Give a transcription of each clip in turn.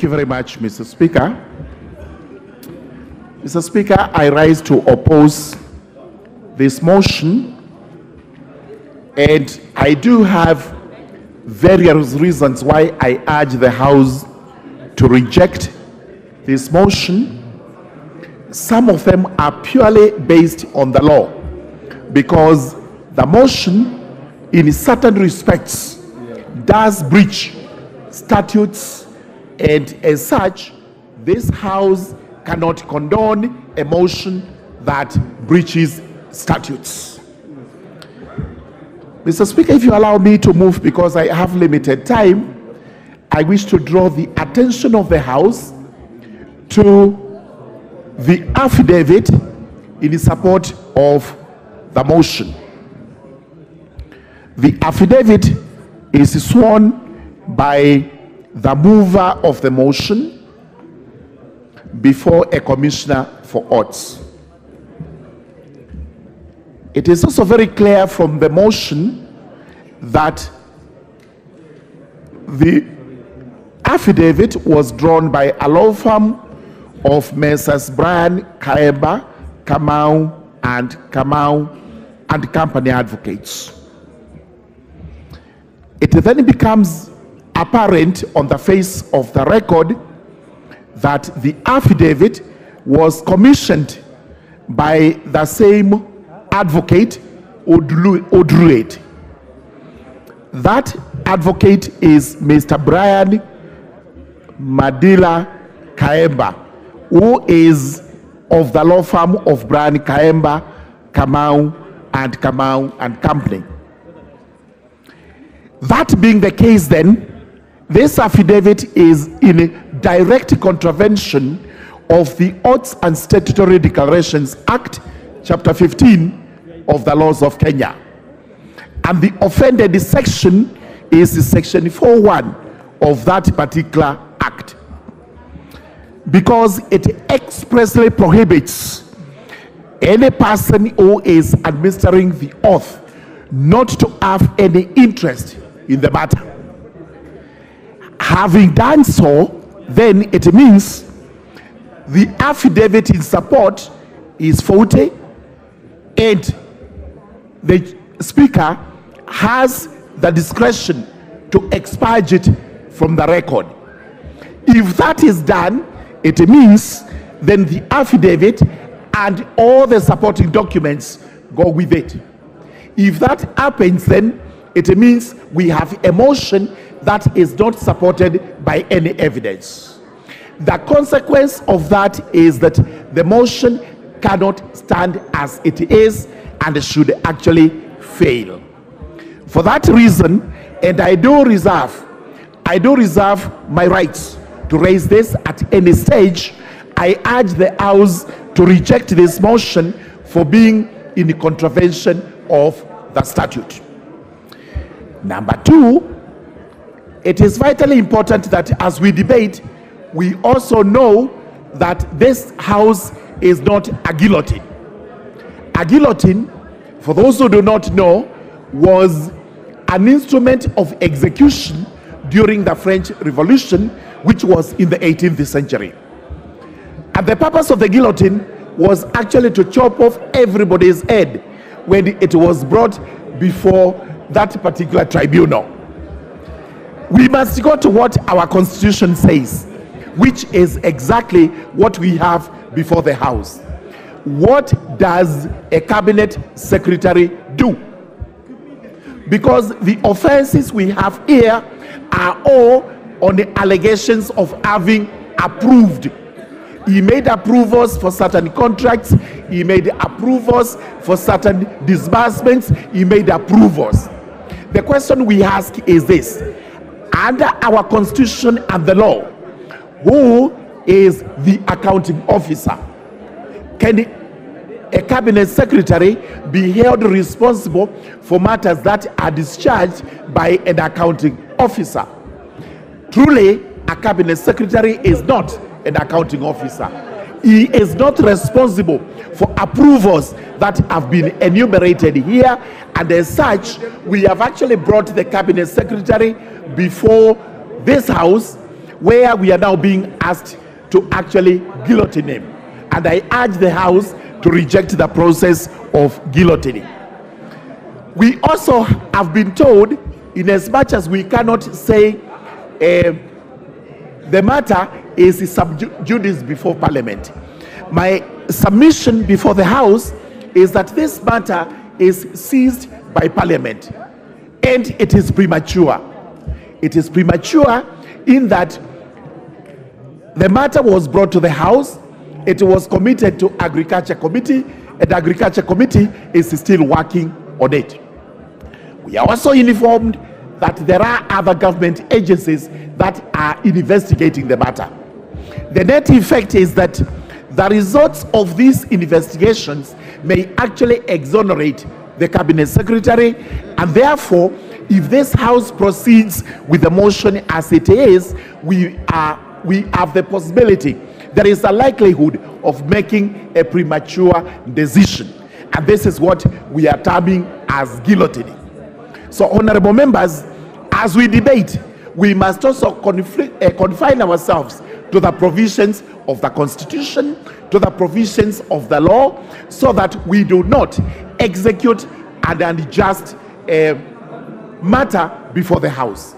Thank you very much, Mr. Speaker. Mr. Speaker, I rise to oppose this motion, and I do have various reasons why I urge the House to reject this motion. Some of them are purely based on the law, because the motion, in certain respects, does breach statutes, and as such, this House cannot condone a motion that breaches statutes. Mr. Speaker, if you allow me to move, because I have limited time, I wish to draw the attention of the House to the affidavit in support of the motion. The affidavit is sworn by the mover of the motion before a commissioner for oaths. It is also very clear from the motion that the affidavit was drawn by a law firm of Messrs. Brian Kaemba, Kamau and Company Advocates. It then becomes apparent on the face of the record that the affidavit was commissioned by the same advocate, Odruet. That advocate is Mr. Brian Madila Kaemba, who is of the law firm of Brian Kaemba, Kamau and Company. That being the case, then, this affidavit is in direct contravention of the Oaths and Statutory Declarations Act, Chapter 15 of the laws of Kenya. And the offended section is Section 4.1 of that particular act, because it expressly prohibits any person who is administering the oath not to have any interest in the matter. Having done so, then it means the affidavit in support is faulty, and the Speaker has the discretion to expurge it from the record. If that is done, it means then the affidavit and all the supporting documents go with it. If that happens, then it means we have a motion that is not supported by any evidence. The consequence of that is that the motion cannot stand as it is and should actually fail. For that reason, and I do reserve my rights to raise this at any stage, I urge the House to reject this motion for being in contravention of the statute. Number two, it is vitally important that as we debate, we also know that this House is not a guillotine. A guillotine, for those who do not know, was an instrument of execution during the French Revolution, which was in the 18th century. And the purpose of the guillotine was actually to chop off everybody's head when it was brought before that particular tribunal. We must go to what our Constitution says, which is exactly what we have before the House. What does a cabinet secretary do? Because the offenses we have here are all on the allegations of having approved. He made approvals for certain contracts. He made approvals for certain disbursements. He made approvals. The question we ask is this: under our Constitution and the law, who is the accounting officer? Can a cabinet secretary be held responsible for matters that are discharged by an accounting officer? Truly, a cabinet secretary is not an accounting officer. He is not responsible for approvals that have been enumerated here, and as such, we have actually brought the cabinet secretary before this House where we are now being asked to actually guillotine him. And I urge the House to reject the process of guillotining. We also have been told, in as much as we cannot say the matter is sub judice before Parliament, my submission before the House is that this matter is seized by Parliament, and it is premature. It is premature in that the matter was brought to the House, it was committed to Agriculture Committee, and the Agriculture Committee is still working on it. We are also informed that there are other government agencies that are investigating the matter. The net effect is that the results of these investigations may actually exonerate the Cabinet Secretary, and therefore, if this House proceeds with the motion as it is, we have the possibility, there is a likelihood of making a premature decision. And this is what we are terming as guillotining. So, honorable members, as we debate, we must also confine ourselves to the provisions of the Constitution, to the provisions of the law, so that we do not execute an unjust matter before the House.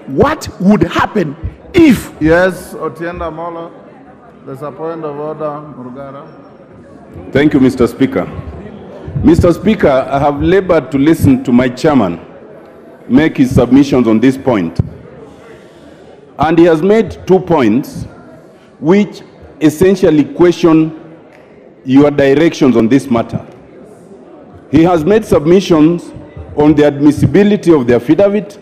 What would happen if... Yes, Otienda Mola, there's a point of order, Murugara. Thank you, Mr. Speaker. Mr. Speaker, I have labored to listen to my chairman make his submissions on this point. And he has made 2 points which essentially question your directions on this matter. He has made submissions on the admissibility of the affidavit.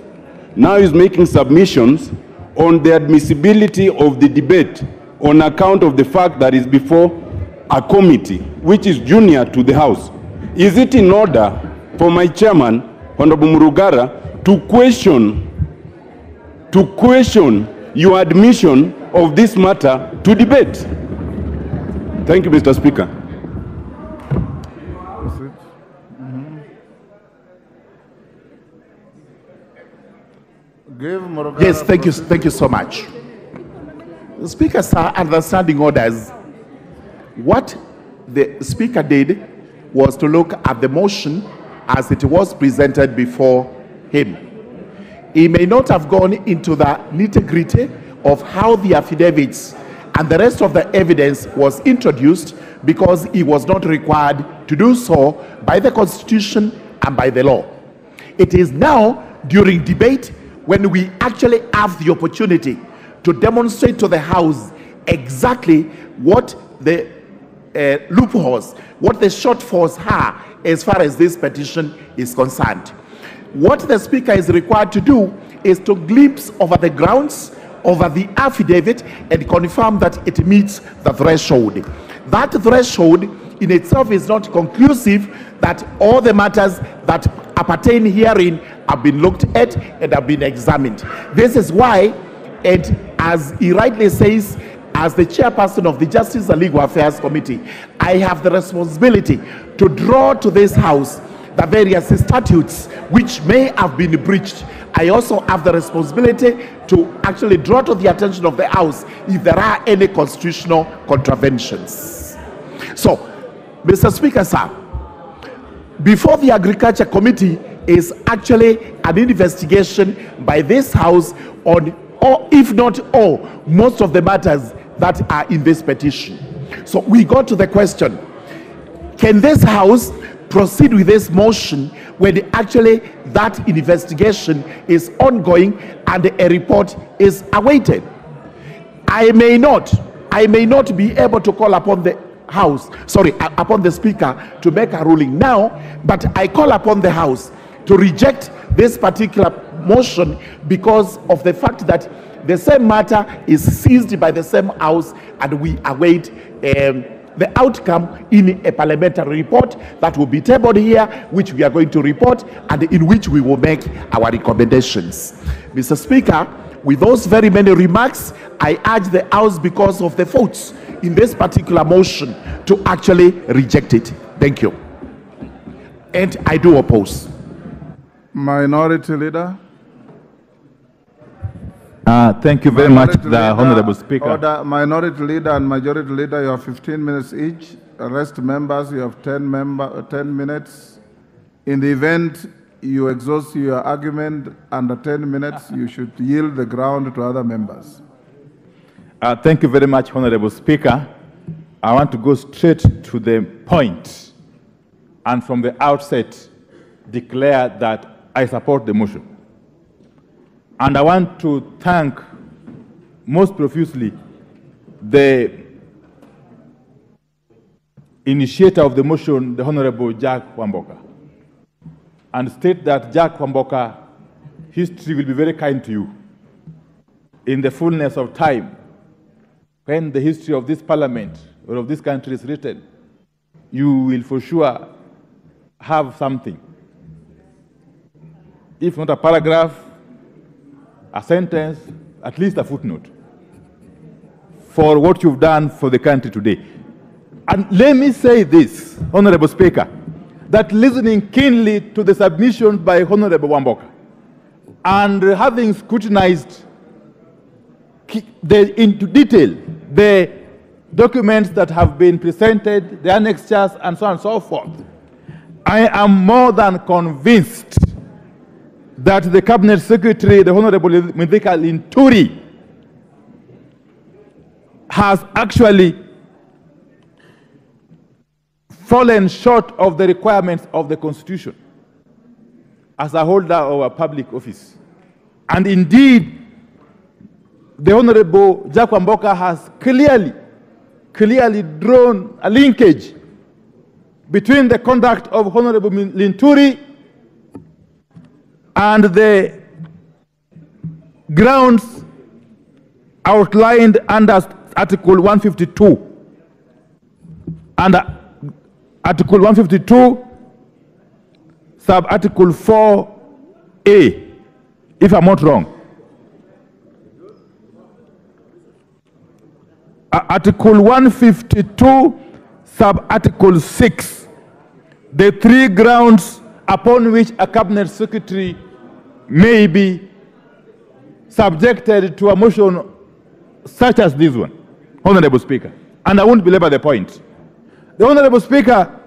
Now he's making submissions on the admissibility of the debate on account of the fact that it's before a committee which is junior to the House. Is it in order for my chairman, Honorable Murugara, to question your admission of this matter to debate? Thank you, Mr. Speaker. Yes, thank you so much. The Speaker, sir, understanding orders. What the Speaker did was to look at the motion as it was presented before him. He may not have gone into the nitty-gritty of how the affidavits and the rest of the evidence was introduced, because he was not required to do so by the Constitution and by the law. It is now during debate when we actually have the opportunity to demonstrate to the House exactly what the loopholes, what the shortfalls are as far as this petition is concerned. What the Speaker is required to do is to glimpse over the grounds, over the affidavit, and confirm that it meets the threshold. That threshold in itself is not conclusive that all the matters that appertain herein have been looked at and have been examined. This is why, and as he rightly says, as the chairperson of the Justice and Legal Affairs Committee, I have the responsibility to draw to this House the various statutes which may have been breached. I also have the responsibility to actually draw to the attention of the House if there are any constitutional contraventions. So, Mr. Speaker, sir, before the Agriculture Committee is actually an investigation by this House on, or if not all, most of the matters that are in this petition. So we go to the question, can this House proceed with this motion when actually that investigation is ongoing and a report is awaited? I may not be able to call upon the House, upon the Speaker to make a ruling now, but I call upon the House to reject this particular motion because of the fact that the same matter is seized by the same House, and we await the outcome in a parliamentary report that will be tabled here, which we are going to report and in which we will make our recommendations. Mr. Speaker, with those very many remarks, I urge the House, because of the votes in this particular motion, to actually reject it. Thank you. And I do oppose. Minority Leader. Thank you very much, the Honorable Speaker. Order, Minority Leader and Majority Leader, you have 15 minutes each. Rest members, you have 10 minutes. In the event you exhaust your argument under 10 minutes, you should yield the ground to other members. Thank you very much, Honorable Speaker. I want to go straight to the point and from the outset declare that I support the motion. And I want to thank most profusely the initiator of the motion, the Honorable Jack Wamboka, and state that Jack Wamboka, history will be very kind to you. In the fullness of time, when the history of this parliament or of this country is written, you will for sure have something. If not a paragraph, a sentence, at least a footnote for what you've done for the country today. And let me say this, Honorable Speaker, that listening keenly to the submission by Honorable Wamboka and having scrutinized into detail the documents that have been presented, the annexures, and so on and so forth, I am more than convinced that the Cabinet Secretary, the Honorable Linturi, has actually fallen short of the requirements of the Constitution as a holder of a public office. And indeed, the Honorable Jack Wamboka has clearly drawn a linkage between the conduct of Honorable Linturi and the grounds outlined under Article 152. Under Article 152, sub-Article 4A, if I'm not wrong. Article 152, sub-Article 6, the three grounds upon which a Cabinet Secretary may be subjected to a motion such as this one, Honorable Speaker. And I won't belabor the point. The Honorable Speaker,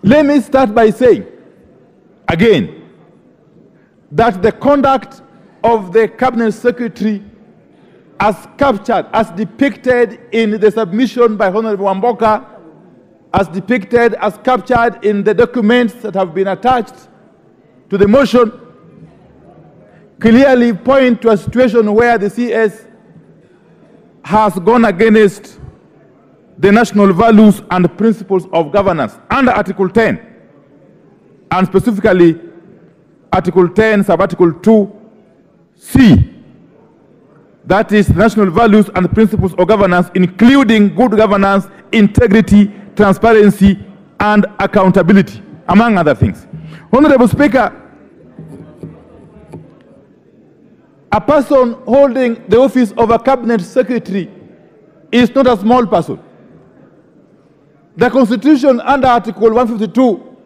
let me start by saying, again, that the conduct of the Cabinet Secretary as captured, as depicted in the submission by Honorable Wamboka, as depicted, as captured in the documents that have been attached to the motion, clearly point to a situation where the CS has gone against the national values and principles of governance under Article 10, and specifically Article 10, sub-Article 2C. That is national values and principles of governance, including good governance, integrity, transparency, and accountability, among other things. Honorable Speaker, a person holding the office of a Cabinet Secretary is not a small person. The Constitution under Article 152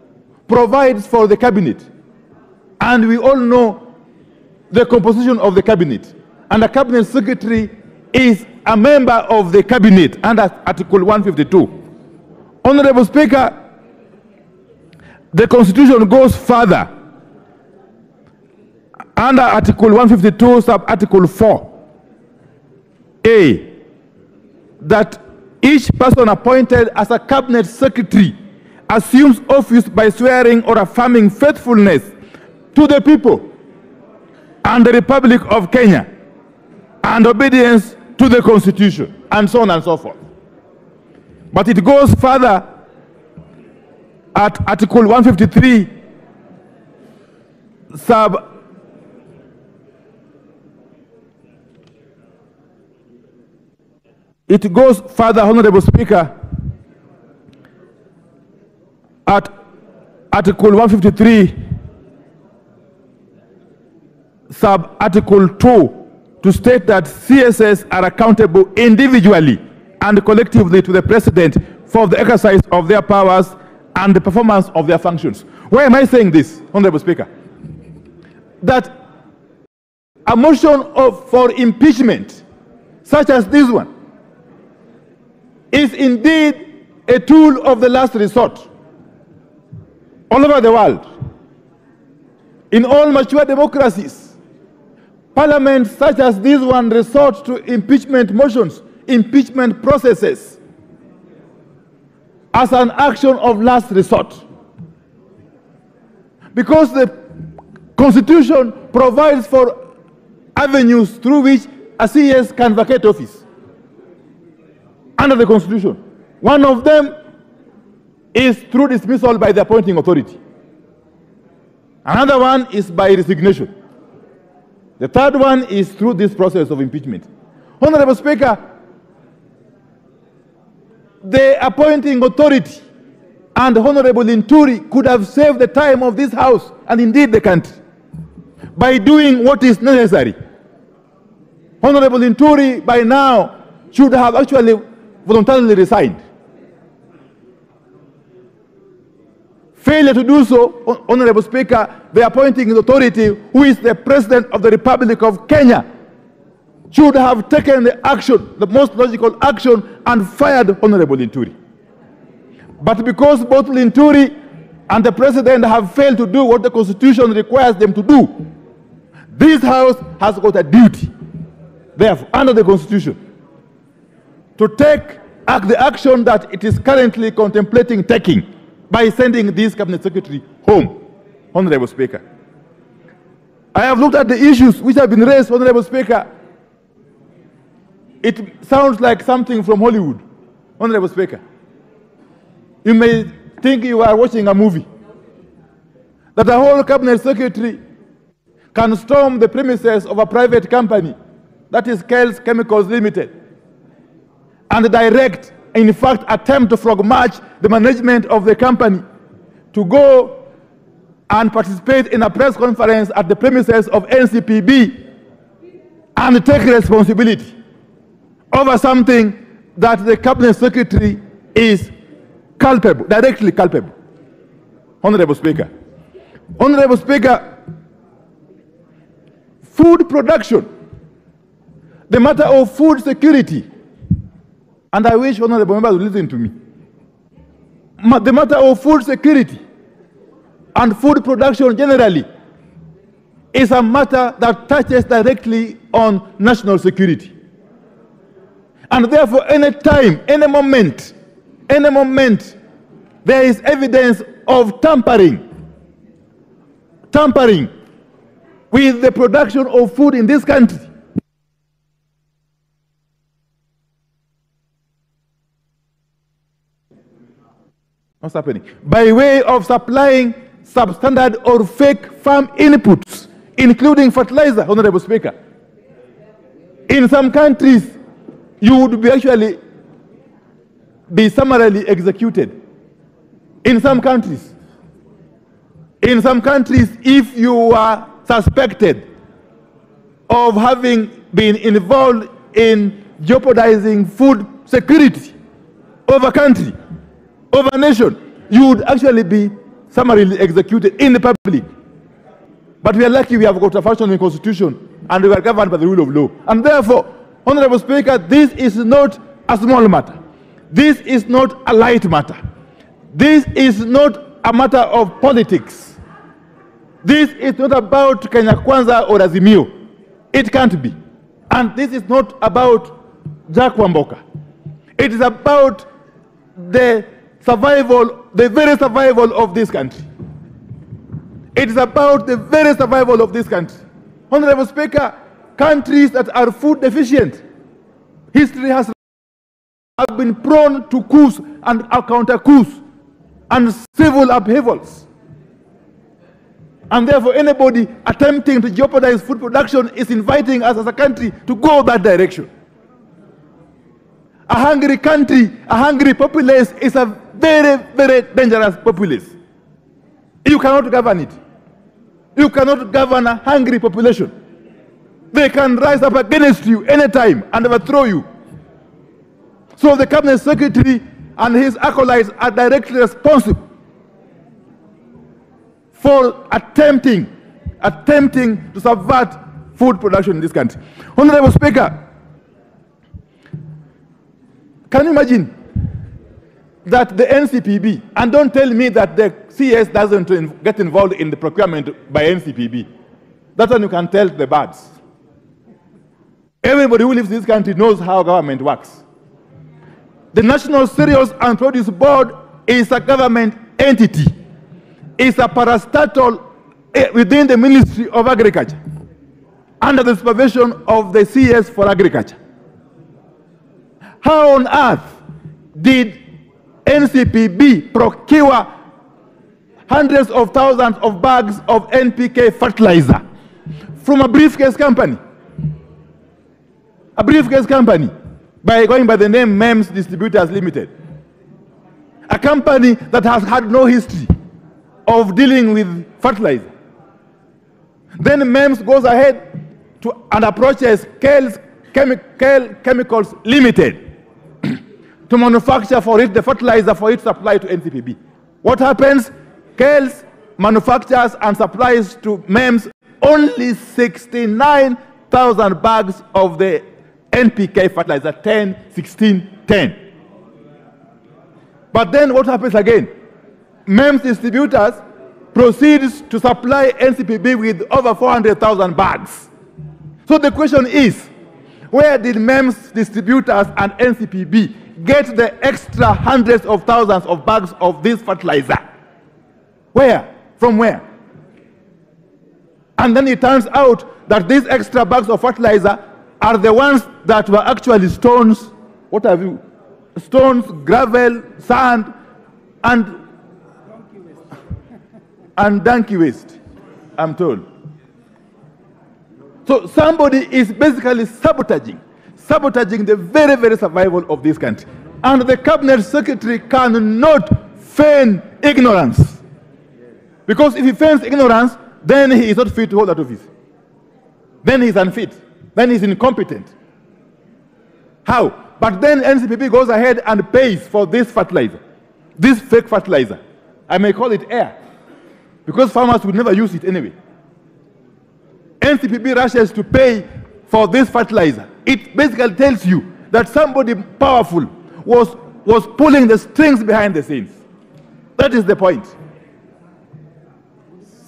provides for the Cabinet, and we all know the composition of the Cabinet. And the Cabinet Secretary is a member of the Cabinet under Article 152. Honorable Speaker, the Constitution goes further. Under Article 152, sub-Article 4A, that each person appointed as a Cabinet Secretary assumes office by swearing or affirming faithfulness to the people and the Republic of Kenya and obedience to the Constitution, and so on and so forth. But it goes further at Article 153, it goes further, Honorable Speaker, at Article 153, sub-Article 2, to state that CSS are accountable individually and collectively to the President for the exercise of their powers and the performance of their functions. Why am I saying this, Honorable Speaker? That a motion for impeachment, such as this one, is indeed a tool of the last resort all over the world. In all mature democracies, parliaments such as this one resort to impeachment motions, impeachment processes, as an action of last resort. Because the Constitution provides for avenues through which a CS can vacate office under the Constitution. One of them is through dismissal by the appointing authority. Another one is by resignation. The third one is through this process of impeachment. Honorable Speaker, the appointing authority and Honorable Linturi could have saved the time of this House and indeed the country by doing what is necessary. Honorable Linturi by now should have actually voluntarily resigned. Failure to do so, Honorable Speaker, the appointing authority, who is the President of the Republic of Kenya, should have taken the action, the most logical action, and fired Honorable Linturi. But because both Linturi and the President have failed to do what the Constitution requires them to do, this House has got a duty, therefore, under the Constitution, to take the action that it is currently contemplating taking by sending this Cabinet Secretary home, Honorable Speaker. I have looked at the issues which have been raised, Honorable Speaker. It sounds like something from Hollywood, Honorable Speaker. You may think you are watching a movie, that a whole Cabinet Secretary can storm the premises of a private company, that is Kel's Chemicals Limited, and direct, in fact, attempt to frog march the management of the company to go and participate in a press conference at the premises of NCPB and take responsibility over something that the Cabinet Secretary is culpable, directly culpable. Honorable Speaker. Honorable Speaker, food production, the matter of food security, and I wish honorable members would listen to me. The matter of food security and food production generally is a matter that touches directly on national security. And therefore, any time, any moment, there is evidence of tampering with the production of food in this country, what's happening? By way of supplying substandard or fake farm inputs, including fertilizer, Honorable Speaker. In some countries, you would actually be summarily executed. In some countries, if you are suspected of having been involved in jeopardizing food security of a country, of a nation, you would actually be summarily executed in the public. But we are lucky we have got a functioning constitution and we are governed by the rule of law. And therefore, Honorable Speaker, this is not a small matter. This is not a light matter. This is not a matter of politics. This is not about Kenya Kwanza or Azimio. It can't be. And this is not about Jack Wamboka. It is about the survival, the very survival of this country. It is about the very survival of this country. Honorable Speaker, countries that are food deficient, history has been prone to coups and counter coups and civil upheavals. And therefore, anybody attempting to jeopardize food production is inviting us as a country to go that direction. A hungry country, a hungry populace is a very, very dangerous populace. You cannot govern it. You cannot govern a hungry population. They can rise up against you anytime and overthrow you. So the Cabinet Secretary and his acolytes are directly responsible for attempting to subvert food production in this country. Honorable Speaker, can you imagine that the NCPB, and don't tell me that the CS doesn't get involved in the procurement by NCPB. That one you can tell the birds. Everybody who lives in this country knows how government works. The National Cereals and Produce Board is a government entity. It's a parastatal within the Ministry of Agriculture, under the supervision of the CS for Agriculture. How on earth did NCPB procure hundreds of thousands of bags of NPK fertilizer from a briefcase company? A briefcase company, by going by the name MEMS Distributors Limited. A company that has had no history of dealing with fertilizer. Then MEMS goes ahead and approaches Kale Chemicals Limited to manufacture for it the fertilizer for its supply to NCPB. What happens? Kales manufactures and supplies to MEMS only 69,000 bags of the NPK fertilizer, 10, 16, 10. But then what happens again? MEMS distributors proceeds to supply NCPB with over 400,000 bags. So the question is, where did MEMS distributors and NCPB get the extra hundreds of thousands of bags of this fertilizer? Where? From where? And then it turns out that these extra bags of fertilizer are the ones that were actually stones. What have you? Stones, gravel, sand, and donkey waste, I'm told. So somebody is basically sabotaging the very, very survival of this country. And the cabinet secretary cannot feign ignorance. Because if he feigns ignorance, then he is not fit to hold that office. Then he's unfit. Then he's incompetent. How? But then NCPB goes ahead and pays for this fertilizer, this fake fertilizer. I may call it air, because farmers would never use it anyway. NCPB rushes to pay for this fertilizer. It basically tells you that somebody powerful was pulling the strings behind the scenes. That is the point.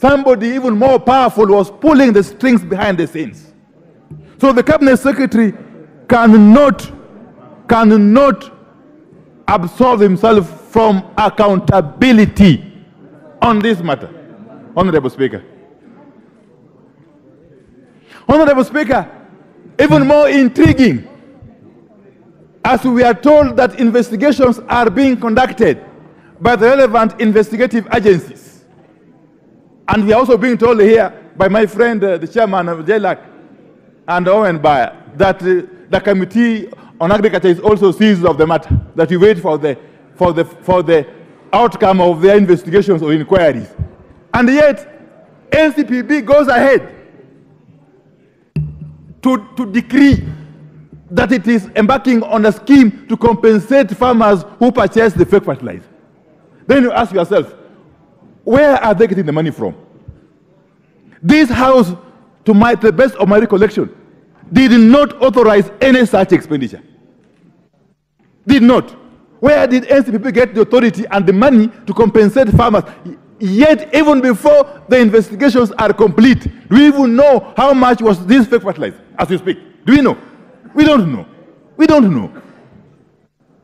Somebody even more powerful was pulling the strings behind the scenes. So the cabinet secretary cannot absolve himself from accountability on this matter. Honorable Speaker. Honorable Speaker, even more intriguing, as we are told that investigations are being conducted by the relevant investigative agencies. And we are also being told here by my friend, the chairman of AJAABU and Owen Bayer, that the Committee on Agriculture is also seized of the matter, that we wait for the outcome of their investigations or inquiries. And yet, NCPB goes ahead to decree that it is embarking on a scheme to compensate farmers who purchase the fake fertilizer. Then you ask yourself, where are they getting the money from? This house, to the best of my recollection, did not authorize any such expenditure. Did not. Where did NCPB get the authority and the money to compensate farmers? Yet, even before the investigations are complete, do we even know how much was this fake fertilizer as we speak? Do we know? We don't know. We don't know.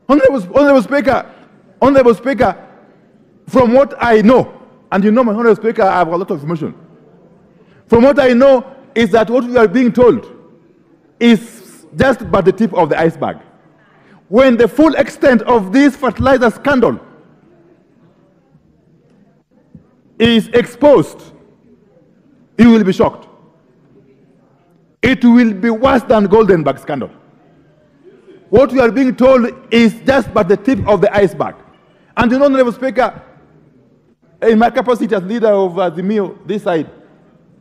Honorable Speaker, from what I know, and you know, my Honorable Speaker, I have a lot of information. From what I know is that what we are being told is just but the tip of the iceberg. When the full extent of this fertilizer scandal is exposed, you will be shocked. It will be worse than Goldenberg scandal. What we are being told is just but the tip of the iceberg. And you know, Honorable Speaker, in my capacity as leader of the MIO, this side,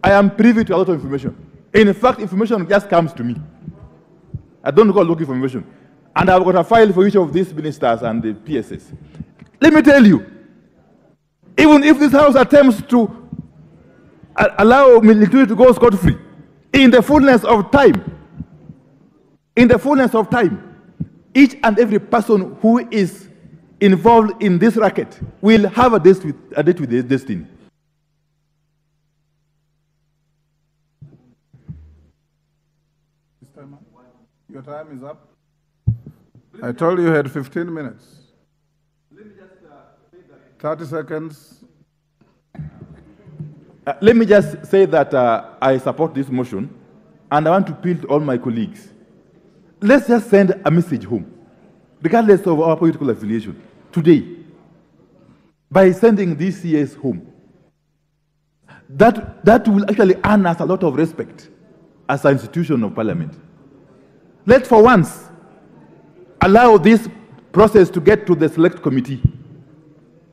I am privy to a lot of information. In fact, information just comes to me. I don't go looking for information. And I've got a file for each of these ministers and the PSS. Let me tell you, even if this House attempts to allow Linturi to go scot-free, In the fullness of time, each and every person who is involved in this racket will have a date with their destiny. Your time is up. I told you you had 15 minutes. 30 seconds. Let me just say that I support this motion, and I want to appeal to all my colleagues. Let's just send a message home, regardless of our political affiliation, today, by sending these CS home. That will actually earn us a lot of respect as an institution of parliament. Let's for once allow this process to get to the select committee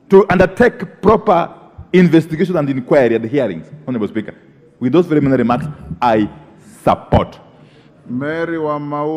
to undertake proper investigation and inquiry at the hearings, Honorable Speaker. With those very many remarks, I support. Mary Wamau.